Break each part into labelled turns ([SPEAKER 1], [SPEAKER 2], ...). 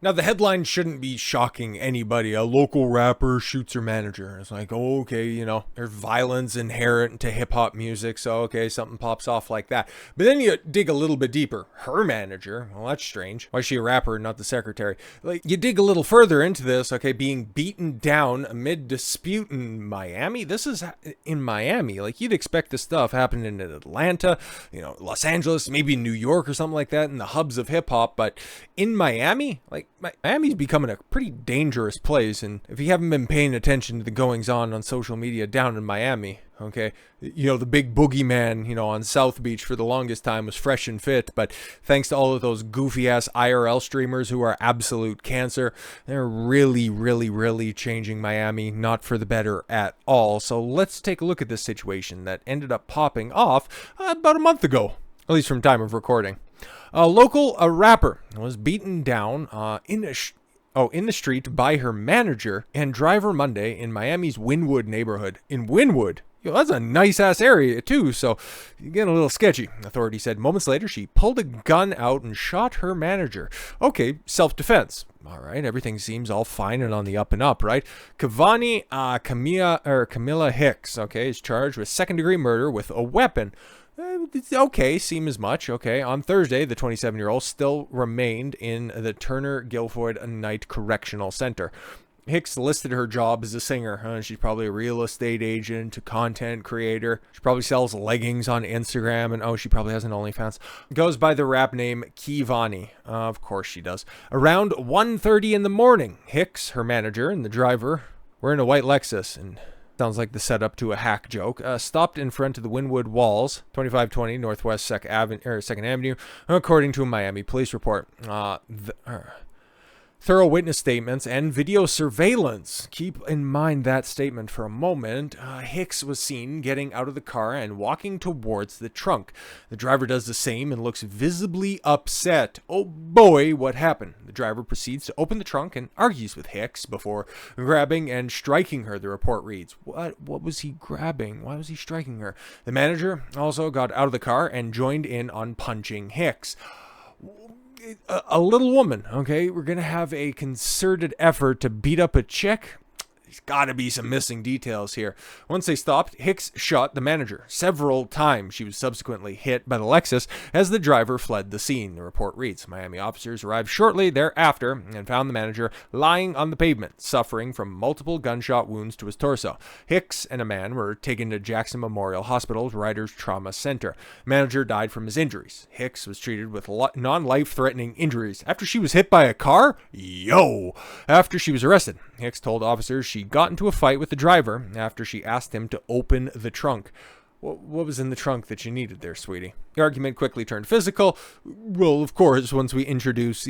[SPEAKER 1] Now, the headline shouldn't be shocking anybody. A local rapper shoots her manager. It's like, oh, okay, there's violence inherent to hip hop music, so okay, something pops off like that. But then you dig a little bit deeper. Her manager, well, that's strange. Why is she a rapper, not the secretary? Like, you dig a little further into this, okay, being beaten down amid dispute in Miami. This is in Miami. Like, you'd expect this stuff happening in Atlanta, Los Angeles, maybe New York or something like that, in the hubs of hip hop. But in Miami, like, Miami's becoming a pretty dangerous place, and if you haven't been paying attention to the goings-on social media down in Miami, okay, the big boogeyman, on South Beach for the longest time was fresh and fit, but thanks to all of those goofy-ass IRL streamers who are absolute cancer, they're really, really, really changing Miami, not for the better at all. So let's take a look at this situation that ended up popping off about a month ago, at least from time of recording. A rapper was beaten down in the street by her manager and driver Monday in Miami's Wynwood neighborhood. In Wynwood, that's a nice-ass area, too, so you get a little sketchy. Authorities said moments later she pulled a gun out and shot her manager. Okay, self-defense. All right, everything seems all fine and on the up and up, right? Kevhani Camilla Hicks, okay, is charged with second-degree murder with a weapon. Okay, seem as much. Okay, on Thursday, the 27-year-old still remained in the Turner Guilford Night Correctional Center. Hicks listed her job as a singer. She's probably a real estate agent, a content creator. She probably sells leggings on Instagram, and she probably has an OnlyFans. Goes by the rap name Vhani. Of course she does. Around 1:30 in the morning, Hicks, her manager, and the driver were in a white Lexus, and sounds like the setup to a hack joke. Stopped in front of the Wynwood walls, 2520 Northwest 2nd Avenue, according to a Miami police report. Thorough witness statements and video surveillance. Keep in mind that statement for a moment. Hicks was seen getting out of the car and walking towards the trunk. The driver does the same and looks visibly upset. Oh boy, what happened? The driver proceeds to open the trunk and argues with Hicks before grabbing and striking her, the report reads. What was he grabbing? Why was he striking her? The manager also got out of the car and joined in on punching Hicks. A little woman, okay? We're going to have a concerted effort to beat up a chick. There's got to be some missing details here. Once they stopped, Hicks shot the manager several times. She was subsequently hit by the Lexus as the driver fled the scene, the report reads. Miami officers arrived shortly thereafter and found the manager lying on the pavement, suffering from multiple gunshot wounds to his torso. Hicks and a man were taken to Jackson Memorial Hospital's Riders Trauma Center. The manager died from his injuries. Hicks was treated with non-life-threatening injuries after she was hit by a car? After she was arrested, Hicks told officers she got into a fight with the driver after she asked him to open the trunk. What was in the trunk that you needed there, sweetie? The argument quickly turned physical. Well, of course, once we introduce,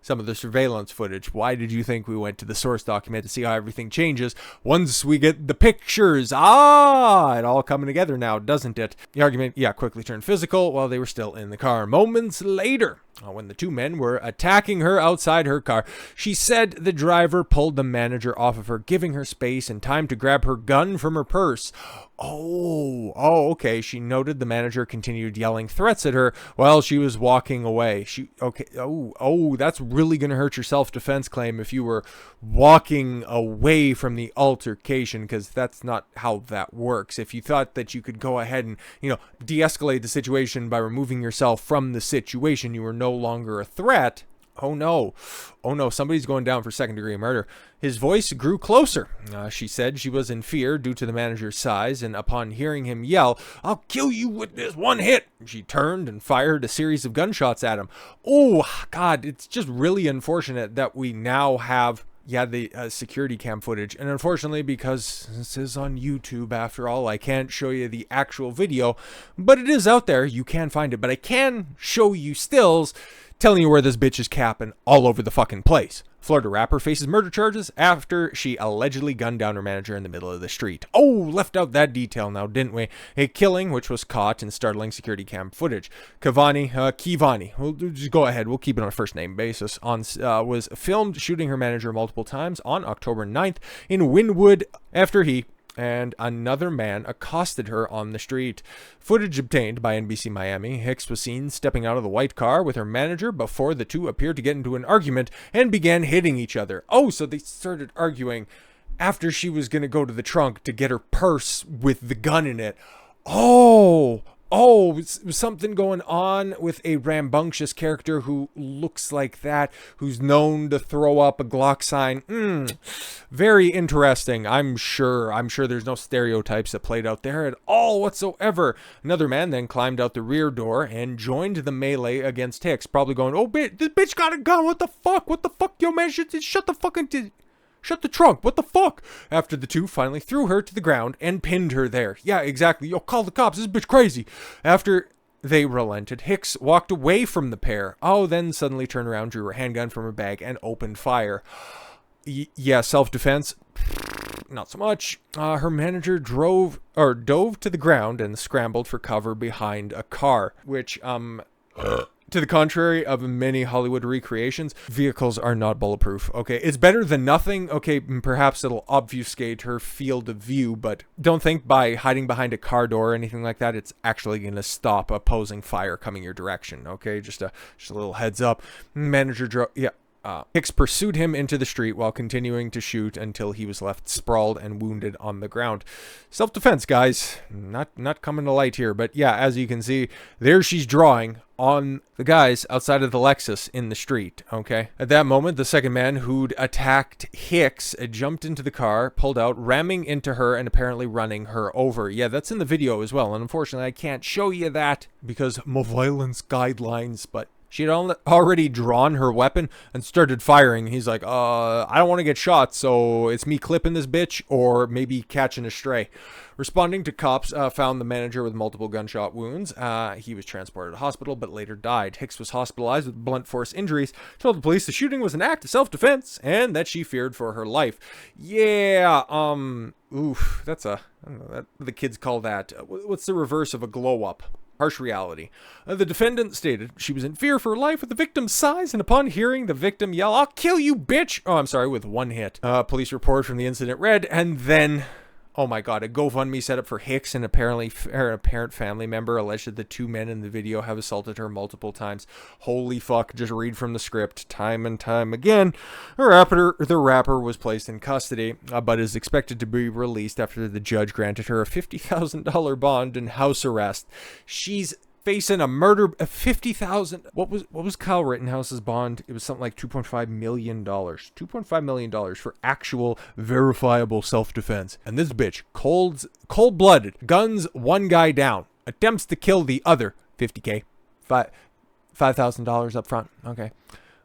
[SPEAKER 1] some of the surveillance footage. Why did you think we went to the source document to see how everything changes once we get the pictures? It all coming together now, doesn't it? The argument, quickly turned physical while they were still in the car. Moments later, when the two men were attacking her outside her car, she said the driver pulled the manager off of her, giving her space and time to grab her gun from her purse. Okay. She noted the manager continued yelling threats at her while she was walking away. That's really going to hurt your self-defense claim if you were walking away from the altercation, because that's not how that works. If you thought that you could go ahead and, de-escalate the situation by removing yourself from the situation, you were no longer a threat. Oh no, somebody's going down for second-degree murder. His voice grew closer. She said she was in fear due to the manager's size, and upon hearing him yell, "I'll kill you with this one hit," she turned and fired a series of gunshots at him. Oh, God, it's just really unfortunate that we now have the security cam footage. And unfortunately, because this is on YouTube, after all, I can't show you the actual video, but it is out there. You can find it. But I can show you stills telling you where this bitch is capping all over the fucking place. Florida rapper faces murder charges after she allegedly gunned down her manager in the middle of the street. Left out that detail now, didn't we? A killing which was caught in startling security cam footage. Kevhani, we'll just go ahead, we'll keep it on a first name basis, was filmed shooting her manager multiple times on October 9th in Wynwood after he and another man accosted her on the street. Footage obtained by NBC Miami. Hicks was seen stepping out of the white car with her manager before the two appeared to get into an argument and began hitting each other. Oh, so they started arguing after she was going to go to the trunk to get her purse with the gun in it. Oh, it's something going on with a rambunctious character who looks like that, who's known to throw up a Glock sign. Very interesting. I'm sure there's no stereotypes that played out there at all whatsoever. Another man then climbed out the rear door and joined the melee against Hicks, probably going, "Oh, bitch, this bitch got a gun. What the fuck? What the fuck? Yo, man, shut the fucking... Shut the trunk. What the fuck?" After the two finally threw her to the ground and pinned her there. Yeah, exactly. Yo, call the cops. This bitch crazy. After they relented, Hicks walked away from the pair. Oh, then suddenly turned around, drew her handgun from her bag, and opened fire. Yeah, self-defense. Not so much. Her manager dove to the ground and scrambled for cover behind a car, which, to the contrary of many Hollywood recreations, vehicles are not bulletproof, okay? It's better than nothing, okay? Perhaps it'll obfuscate her field of view, but don't think by hiding behind a car door or anything like that, it's actually going to stop opposing fire coming your direction, okay? Just a little heads up. Manager drove... Yeah. Hicks pursued him into the street while continuing to shoot until he was left sprawled and wounded on the ground. Self-defense, guys. Not coming to light here, but yeah, as you can see, there she's drawing on the guys outside of the Lexus in the street, okay? At that moment, the second man who'd attacked Hicks jumped into the car, pulled out, ramming into her and apparently running her over. Yeah, that's in the video as well, and unfortunately, I can't show you that because more violence guidelines, but she had already drawn her weapon and started firing. He's like, I don't want to get shot, so it's me clipping this bitch or maybe catching a stray. Responding to cops, found the manager with multiple gunshot wounds. He was transported to hospital, but later died. Hicks was hospitalized with blunt force injuries, told the police the shooting was an act of self-defense and that she feared for her life. Yeah, oof, that's I don't know, the kids call that, what's the reverse of a glow-up? Harsh reality. The defendant stated she was in fear for her life with the victim's size, and upon hearing the victim yell, "I'll kill you, bitch!" Oh, I'm sorry, with one hit. Police report from the incident read, and then... Oh my god, a GoFundMe set up for Hicks, and apparently an apparent family member alleged that the two men in the video have assaulted her multiple times. Holy fuck, just read from the script time and time again. The rapper was placed in custody, but is expected to be released after the judge granted her a $50,000 bond and house arrest. She's facing a murder of $50,000. What was Kyle Rittenhouse's bond? It was something like $2.5 million. $2.5 million for actual verifiable self-defense. And this bitch, cold-blooded, guns one guy down, attempts to kill the other. $50K. $5,000 up front. Okay.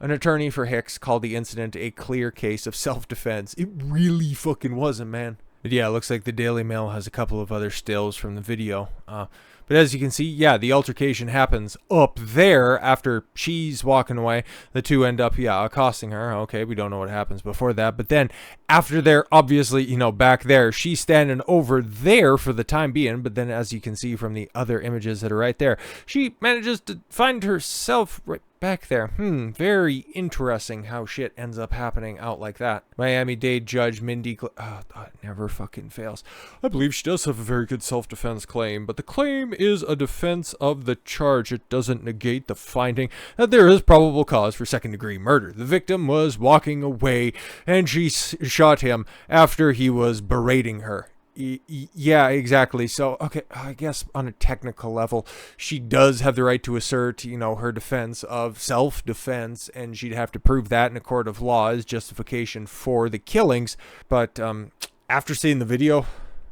[SPEAKER 1] An attorney for Hicks called the incident a clear case of self-defense. It really fucking wasn't, man. But yeah, it looks like the Daily Mail has a couple of other stills from the video. But as you can see, yeah, the altercation happens up there after she's walking away. The two end up, yeah, accosting her. Okay, we don't know what happens before that. But then after they're obviously, back there, she's standing over there for the time being. But then as you can see from the other images that are right there, she manages to find herself right back there. Very interesting how shit ends up happening out like that. Miami-Dade Judge Mindy... it never fucking fails. I believe she does have a very good self-defense claim, but the claim is a defense of the charge. It doesn't negate the finding that there is probable cause for second-degree murder. The victim was walking away, and she shot him after he was berating her. Yeah, exactly. So, okay, I guess on a technical level, she does have the right to assert, her defense of self-defense, and she'd have to prove that in a court of law as justification for the killings. But after seeing the video,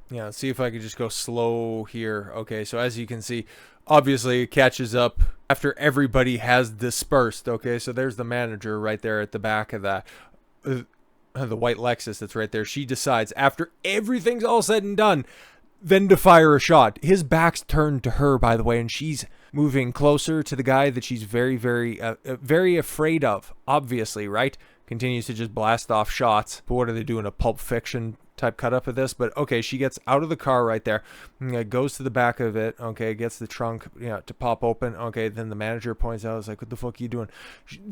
[SPEAKER 1] yeah, let's see if I could just go slow here. Okay, so as you can see, obviously it catches up after everybody has dispersed. Okay, so there's the manager right there at the back of that. The white Lexus that's right there. She decides after everything's all said and done then to fire a shot. His back's turned to her, by the way, and she's moving closer to the guy that she's very, very, very afraid of, obviously, right? Continues to just blast off shots. But what are they doing? A Pulp Fiction type cut up of this, but okay, she gets out of the car right there, goes to the back of it, okay, gets the trunk, to pop open, okay, then the manager points out, it's like, what the fuck are you doing?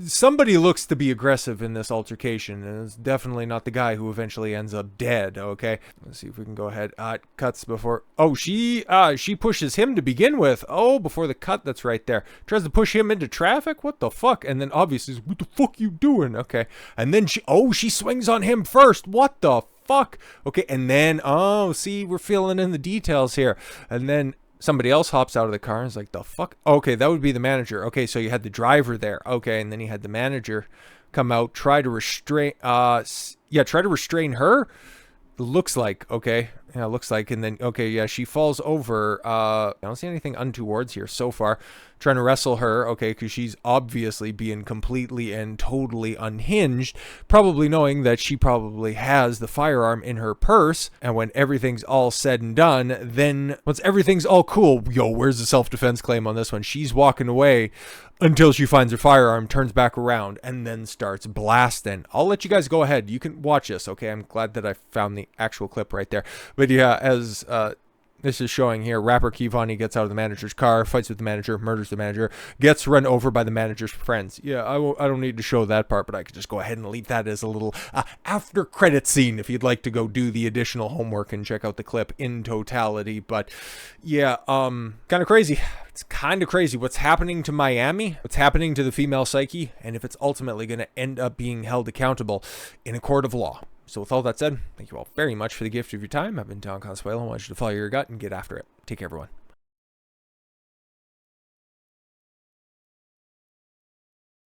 [SPEAKER 1] Somebody looks to be aggressive in this altercation, and it's definitely not the guy who eventually ends up dead, okay? Let's see if we can go ahead. Cuts before, oh, she pushes him to begin with, oh, before the cut that's right there, tries to push him into traffic, what the fuck? And then obviously, what the fuck you doing? Okay, and then she swings on him first, what the fuck? Okay, and then, oh, see, we're filling in the details here. And then somebody else hops out of the car and is like, the fuck? Okay, that would be the manager. Okay, so you had the driver there. Okay, and then you had the manager come out, try to restrain her. Looks like, okay. Yeah, looks like, and then, okay, yeah, she falls over. I don't see anything untowards here so far. Trying to wrestle her, okay, because she's obviously being completely and totally unhinged, probably knowing that she probably has the firearm in her purse, and when everything's all said and done, then once everything's all cool, where's the self-defense claim on this one? She's walking away until she finds her firearm, turns back around, and then starts blasting. I'll let you guys go ahead. You can watch this, okay? I'm glad that I found the actual clip right there. But yeah, as this is showing here, Rapper Kevhani gets out of the manager's car, fights with the manager, murders the manager, gets run over by the manager's friends. Yeah, I don't need to show that part, but I could just go ahead and leave that as a little after credit scene if you'd like to go do the additional homework and check out the clip in totality. But yeah, kind of crazy. It's kind of crazy what's happening to Miami, what's happening to the female psyche, and if it's ultimately going to end up being held accountable in a court of law. So with all that said, thank you all very much for the gift of your time. I've been Don Consuelo. I want you to follow your gut and get after it. Take care, everyone.